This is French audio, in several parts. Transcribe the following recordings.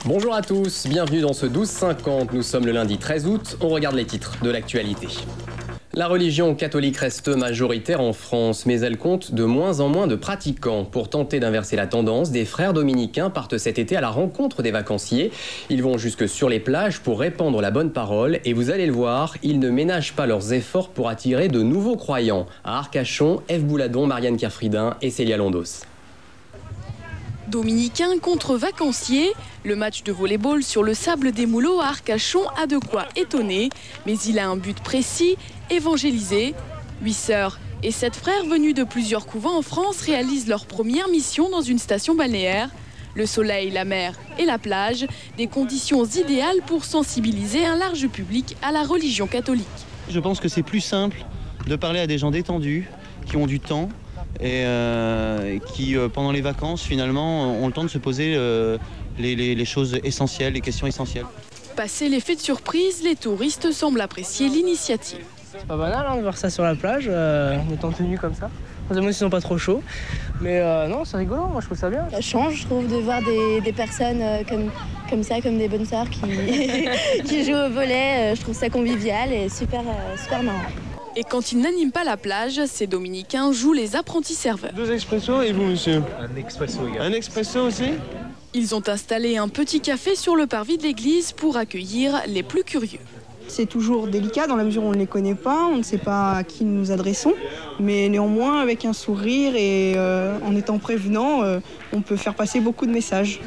Bonjour à tous, bienvenue dans ce 12-50. Nous sommes le lundi 13 août, on regarde les titres de l'actualité. La religion catholique reste majoritaire en France, mais elle compte de moins en moins de pratiquants. Pour tenter d'inverser la tendance, des frères dominicains partent cet été à la rencontre des vacanciers. Ils vont jusque sur les plages pour répandre la bonne parole et vous allez le voir, ils ne ménagent pas leurs efforts pour attirer de nouveaux croyants. À Arcachon, Eve Bouladon, Marianne Kerfridin et Célia Londos. Dominicains contre vacanciers, le match de volley-ball sur le sable des Mouleaux à Arcachon a de quoi étonner, mais il a un but précis, évangéliser. 8 sœurs et 7 frères venus de plusieurs couvents en France réalisent leur première mission dans une station balnéaire. Le soleil, la mer et la plage, des conditions idéales pour sensibiliser un large public à la religion catholique. Je pense que c'est plus simple de parler à des gens détendus, qui ont du temps, et qui, pendant les vacances, finalement, ont le temps de se poser les choses essentielles, les questions essentielles. Passé l'effet de surprise, les touristes semblent apprécier l'initiative. C'est pas banal de voir ça sur la plage, en étant tenu comme ça. Moi, ils sont pas trop chauds. Mais non, c'est rigolo, moi je trouve ça bien. Ça change, je trouve, de voir des personnes comme ça, comme des bonnes sœurs qui, qui jouent au volley. Je trouve ça convivial et super marrant. Et quand ils n'animent pas la plage, ces dominicains jouent les apprentis serveurs. 2 expressos et vous, monsieur? Un expresso également. Un expresso aussi? Ils ont installé un petit café sur le parvis de l'église pour accueillir les plus curieux. C'est toujours délicat dans la mesure où on ne les connaît pas, on ne sait pas à qui nous nous adressons, mais néanmoins avec un sourire et en étant prévenant, on peut faire passer beaucoup de messages.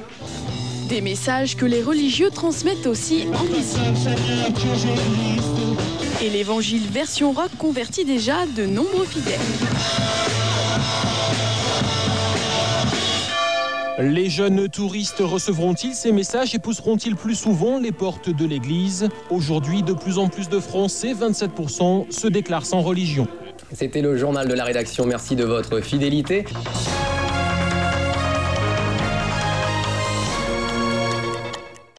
Des messages que les religieux transmettent aussi en visite. Et l'évangile version rock convertit déjà de nombreux fidèles. Les jeunes touristes recevront-ils ces messages et pousseront-ils plus souvent les portes de l'église? Aujourd'hui, de plus en plus de Français, 27%, se déclarent sans religion. C'était le journal de la rédaction, merci de votre fidélité.